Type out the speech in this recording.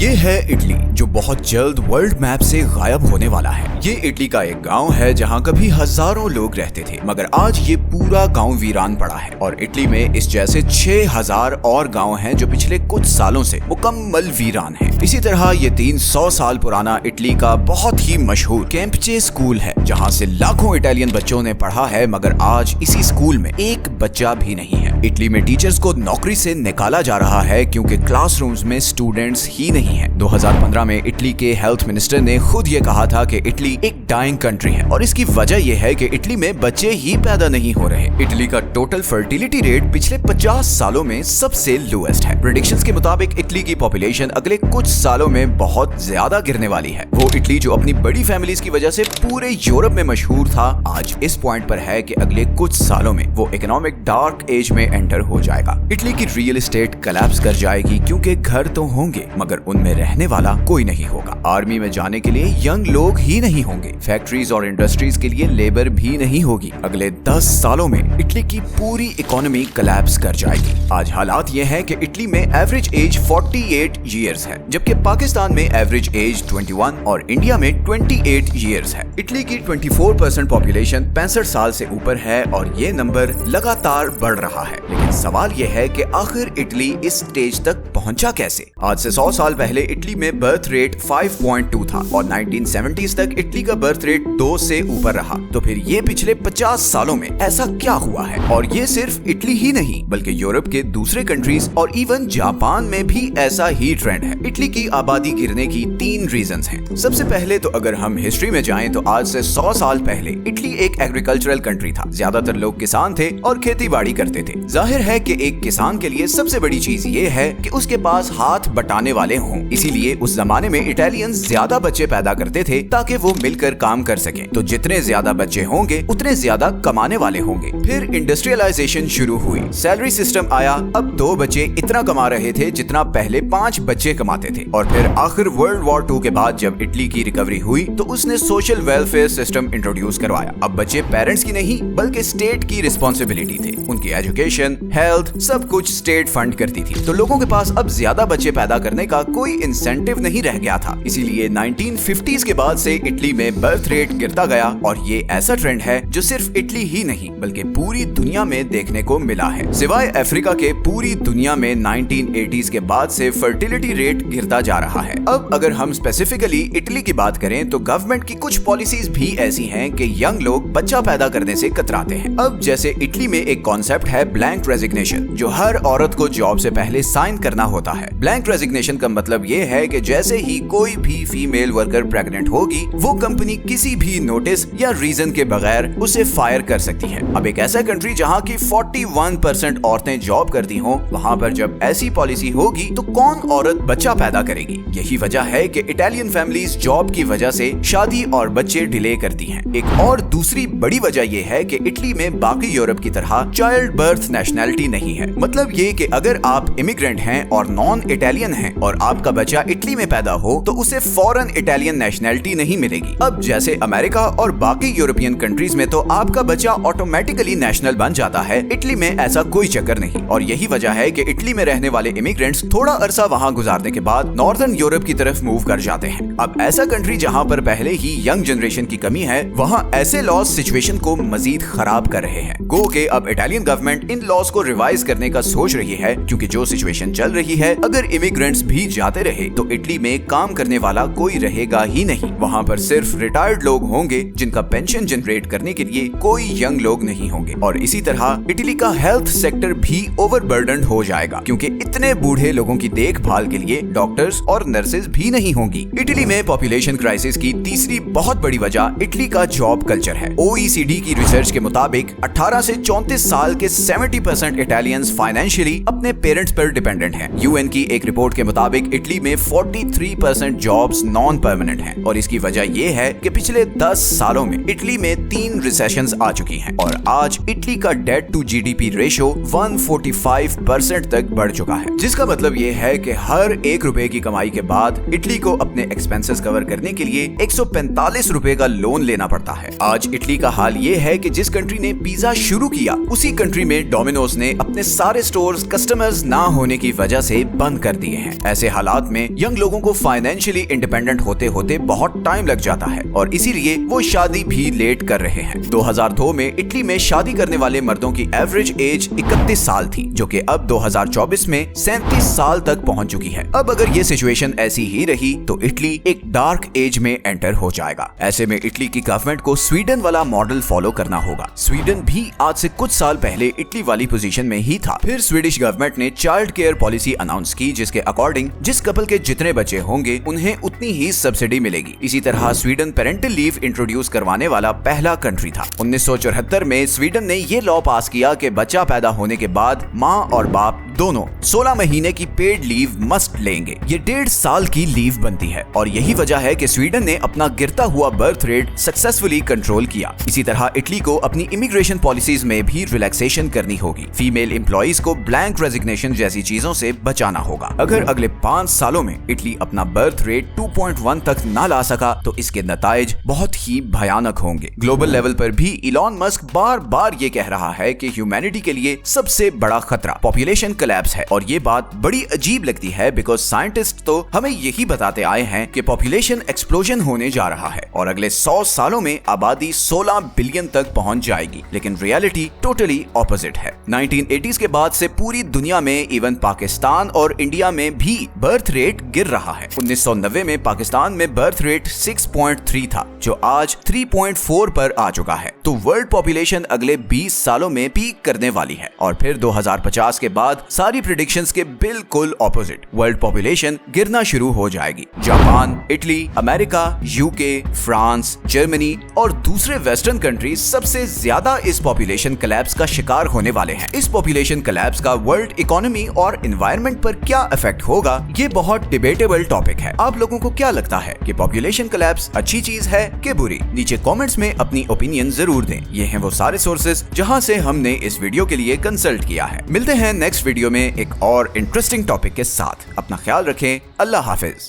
ये है इटली, जो बहुत जल्द वर्ल्ड मैप से गायब होने वाला है। ये इटली का एक गांव है जहां कभी हजारों लोग रहते थे, मगर आज ये पूरा गांव वीरान पड़ा है। और इटली में इस जैसे 6000 और गांव हैं जो पिछले कुछ सालों से मुकम्मल वीरान हैं। इसी तरह ये 300 साल पुराना इटली का बहुत ही मशहूर कैंपचे स्कूल है, जहां से लाखों इटालियन बच्चों ने पढ़ा है, मगर आज इसी स्कूल में एक बच्चा भी नहीं है। इटली में टीचर्स को नौकरी से निकाला जा रहा है क्योंकि क्लासरूम्स में स्टूडेंट्स ही नहीं है। 2015 में इटली के हेल्थ मिनिस्टर ने खुद ये कहा था कि इटली एक डाइंग कंट्री है, और इसकी वजह यह है कि इटली में बच्चे ही पैदा नहीं हो रहे। इटली का टोटल फर्टिलिटी रेट पिछले 50 सालों में सबसे लोएस्ट है। प्रेडिक्शंस के मुताबिक इटली की पॉपुलेशन अगले कुछ सालों में बहुत ज्यादा गिरने वाली है। वो इटली जो अपनी बड़ी फैमिलीज की वजह से पूरे यूरोप में मशहूर था, आज इस पॉइंट पर है कि अगले कुछ सालों में वो इकोनॉमिक डार्क एज में एंटर हो जाएगा। इटली की रियल एस्टेट कोलैप्स कर जाएगी क्योंकि घर तो होंगे मगर उनमें रहने वाला कोई नहीं होगा। आर्मी में जाने के लिए यंग लोग ही नहीं होंगे। फैक्ट्रीज और इंडस्ट्रीज के लिए लेबर भी नहीं होगी। अगले 10 सालों में इटली की पूरी इकोनॉमी कोलैप्स कर जाएगी। आज हालात ये है कि इटली में एवरेज एज 48 इयर्स है, जबकि पाकिस्तान में एवरेज एज 21 और इंडिया में 28 इयर्स है। इटली की 24% पॉपुलेशन 65 साल से ऊपर है और ये नंबर लगातार बढ़ रहा है। लेकिन सवाल ये है कि आखिर इटली इस स्टेज तक पहुंचा कैसे? आज से 100 साल पहले इटली में बर्थ रेट 5.2 था और 1970s तक इटली का बर्थ रेट 2 से ऊपर रहा। तो फिर ये पिछले 50 सालों में ऐसा क्या हुआ है? और ये सिर्फ इटली ही नहीं बल्कि यूरोप के दूसरे कंट्रीज और इवन जापान में भी ऐसा ही ट्रेंड है। इटली की आबादी गिरने की 3 रीजंस हैं। सबसे पहले तो अगर हम हिस्ट्री में जाएं तो आज से 100 साल पहले इटली एक एग्रीकल्चरल कंट्री था। ज्यादातर लोग किसान थे और खेती बाड़ी करते थे। जाहिर है कि एक किसान के लिए सबसे बड़ी चीज ये है कि उसके पास हाथ बटाने वाले हों। इसीलिए उस जमाने में इटालियंस ज्यादा बच्चे पैदा करते थे ताकि वो मिलकर काम कर सकें। तो जितने ज्यादा बच्चे होंगे उतने ज्यादा कमाने वाले होंगे। फिर इंडस्ट्रियलाइजेशन शुरू हुई, सैलरी सिस्टम आया। अब 2 बच्चे इतना कमा रहे थे जितना पहले 5 बच्चे कमाते थे। और फिर आखिर वर्ल्ड वॉर 2 के बाद जब इटली की रिकवरी हुई तो उसने सोशल वेलफेयर सिस्टम इंट्रोड्यूस करवाया। अब बच्चे पेरेंट्स की नहीं बल्कि स्टेट की रिस्पॉन्सिबिलिटी थे। उनकी एजुकेशन, हेल्थ सब कुछ स्टेट फंड करती थी। तो लोगों के पास अब ज्यादा बच्चे पैदा करने का कोई इंसेंटिव नहीं रह गया था। इसीलिए 1950s के बाद से इटली में बर्थ रेट गिरता गया और ये ऐसा ट्रेंड है जो सिर्फ इटली ही नहीं बल्कि पूरी दुनिया में देखने को मिला है। सिवाय अफ्रीका के पूरी दुनिया में 1980s के बाद से फर्टिलिटी रेट गिरता जा रहा है। अब अगर हम स्पेसिफिकली इटली की बात करें तो गवर्नमेंट की कुछ पॉलिसीज भी ऐसी हैं कि यंग लोग बच्चा पैदा करने से कतराते हैं। अब जैसे इटली में एक कॉन्सेप्ट है ब्लैंक रेजिग्नेशन, जो हर औरत को जॉब से पहले साइन करना होता है। ब्लैंक रेजिग्नेशन का मतलब ये है कि जैसे ही कोई भी फीमेल वर्कर प्रेग्नेंट होगी वो कंपनी किसी भी नोटिस या रीजन के बगैर उसे फायर कर सकती है। अब एक ऐसा कंट्री जहां की 41% औरतें जॉब करती हों, वहां पर जब ऐसी पॉलिसी होगी तो कौन औरत बच्चा पैदा करेगी? यही वजह है कि इटालियन फैमिलीज जॉब की वजह से शादी और बच्चे डिले करती हैं। एक और दूसरी बड़ी वजह यह है कि इटली में बाकी यूरोप की तरह चाइल्ड बर्थ नेशनैलिटी नहीं है। मतलब ये कि अगर आप इमिग्रेंट हैं और नॉन इटालियन हैं और आपका बच्चा इटली में पैदा हो तो उसे फौरन इटालियन नेशनैलिटी नहीं मिलेगी। अब जैसे अमेरिका और बाकी यूरोपियन कंट्रीज में तो आपका बच्चा ऑटोमेटिकली नेशनल बन जाता है, इटली में ऐसा कोई चक्कर नहीं। और यही वजह है कि इटली में रहने वाले इमिग्रेंट्स थोड़ा अरसा वहां गुजारने के बाद नॉर्दर्न यूरोप की तरफ मूव कर जाते हैं। अब ऐसा कंट्री जहां पर पहले ही यंग जनरेशन की कमी है, वहां ऐसे लॉज सिचुएशन को मजीद खराब कर रहे हैं। गो के अब इटालियन गवर्नमेंट इन लॉज को रिवाइज करने का सोच रही है, क्योंकि जो सिचुएशन चल रही है, अगर इमिग्रेंट्स भी जाते रहे तो इटली में काम करने वाला कोई रहेगा ही नहीं। वहां पर सिर्फ रिटायर्ड लोग होंगे जिनका पेंशन जनरेट करने के लिए कोई यंग लोग नहीं होंगे। और इसी तरह इटली का हेल्थ सेक्टर भी ओवरबर्डन्ड हो जाएगा, क्योंकि इतने बूढ़े लोगों की देखभाल के लिए डॉक्टर्स और नर्सेज भी नहीं होंगी। इटली में पॉपुलेशन क्राइसिस की तीसरी बहुत बड़ी वजह इटली का जॉब कल्चर है। OECD की रिसर्च के मुताबिक 18 से 34 साल के 70% इटालियंस फाइनेंशियली अपने पेरेंट्स पर डिपेंडेंट हैं। UN की एक रिपोर्ट के मुताबिक इटली में 43% जॉब्स नॉन परमानेंट हैं, और इसकी वजह यह है कि पिछले 10 सालों में इटली में 3 रिसेशंस आ चुकी हैं और आज इटली का डेट टू GDP रेशो 145% तक बढ़ चुका है, जिसका मतलब ये है कि हर 1 रुपए की कमाई के बाद इटली को अपने एक्सपेंसेस कवर करने के लिए 145 रुपए का लोन लेना पड़ता है। आज इटली का हाल ये है कि जिस कंट्री ने पिज्जा शुरू किया उसी कंट्री में डोमिनोज ने अपने सारे स्टोर्स कस्टमर्स ना होने की वजह से बंद कर दिए हैं। ऐसे हालात हालात में यंग लोगों को फाइनेंशियली इंडिपेंडेंट होते होते बहुत टाइम लग जाता है और इसीलिए वो शादी भी लेट कर रहे हैं। 2002 में इटली में शादी करने वाले मर्दों की एवरेज एज 31 साल थी, जो कि अब 2024 में 37 साल तक पहुंच चुकी है। अब अगर ये सिचुएशन ऐसी ही रही तो इटली एक डार्क एज में एंटर हो जाएगा। ऐसे में इटली की गवर्नमेंट को स्वीडन वाला मॉडल फॉलो करना होगा। स्वीडन भी आज से कुछ साल पहले इटली वाली पोजीशन में ही था। फिर स्वीडिश गवर्नमेंट ने चाइल्ड केयर पॉलिसी अनाउंस की, जिसके अकॉर्डिंग जिस कपल के जितने बच्चे होंगे उन्हें उतनी ही सब्सिडी मिलेगी। इसी तरह स्वीडन पेरेंटल लीव इंट्रोड्यूस करवाने वाला पहला कंट्री था। 1974 में स्वीडन ने ये लॉ पास किया कि बच्चा पैदा होने के बाद माँ और बाप दोनों 16 महीने की पेड लीव मस्ट लेंगे। ये 1.5 साल की लीव बनती है और यही वजह है कि स्वीडन ने अपना गिरता हुआ बर्थ रेट सक्सेसफुली कंट्रोल किया। इसी तरह इटली को अपनी इमिग्रेशन पॉलिसीज में भी रिलैक्सेशन करनी होगी। फीमेल एम्प्लॉइज को ब्लैंक रेजिग्नेशन जैसी चीजों से बचाना होगा। अगर अगले 5 सालों में इटली अपना बर्थ रेट 2.1 तक ना ला सका तो इसके नताइज बहुत ही भयानक होंगे। ग्लोबल लेवल पर भी इलॉन मस्क बार बार ये कह रहा है कि ह्यूमैनिटी के लिए सबसे बड़ा खतरा पॉपुलेशन कोलैप्स है और ये बात बड़ी अजीब लगती है बिकॉज साइंटिस्ट तो हमें यही बताते आए हैं कि पॉपुलेशन एक्सप्लोजन होने जा रहा है और अगले 100 सालों में आबादी 16 बिलियन तक पहुंच जाएगी, लेकिन रियलिटी टोटली ऑपोजिट है। 1980s के बाद से पूरी दुनिया में इवन पाकिस्तान और इंडिया में भी बर्थ रेट गिर रहा है। 1990 में पाकिस्तान में बर्थ रेट 6.3 था, जो आज 3.4 पर आ चुका है। तो वर्ल्ड पॉपुलेशन अगले 20 सालों में पीक करने वाली है और फिर 2050 के बाद सारी प्रेडिक्शंस के बिल्कुल ऑपोजिट, वर्ल्ड पॉपुलेशन गिरना शुरू हो जाएगी। Japan, Italy, America, UK, France, Germany और दूसरे वेस्टर्न कंट्रीज सबसे ज्यादा इस पॉपुलेशन कोलैप्स का शिकार होने वाले हैं। इस पॉपुलेशन कोलैप्स का वर्ल्ड इकोनॉमी और एनवायरनमेंट पर क्या इफेक्ट होगा, ये बहुत डिबेटेबल टॉपिक है। आप लोगों को क्या लगता है कि पॉपुलेशन कोलैप्स अच्छी चीज है कि बुरी? नीचे कमेंट्स में अपनी ओपिनियन जरूर दें। ये हैं वो सारे सोर्सेज जहां से हमने इस वीडियो के लिए कंसल्ट किया है। मिलते हैं नेक्स्ट वीडियो में एक और इंटरेस्टिंग टॉपिक के साथ। अपना ख्याल रखें। अल्लाह हाफिज।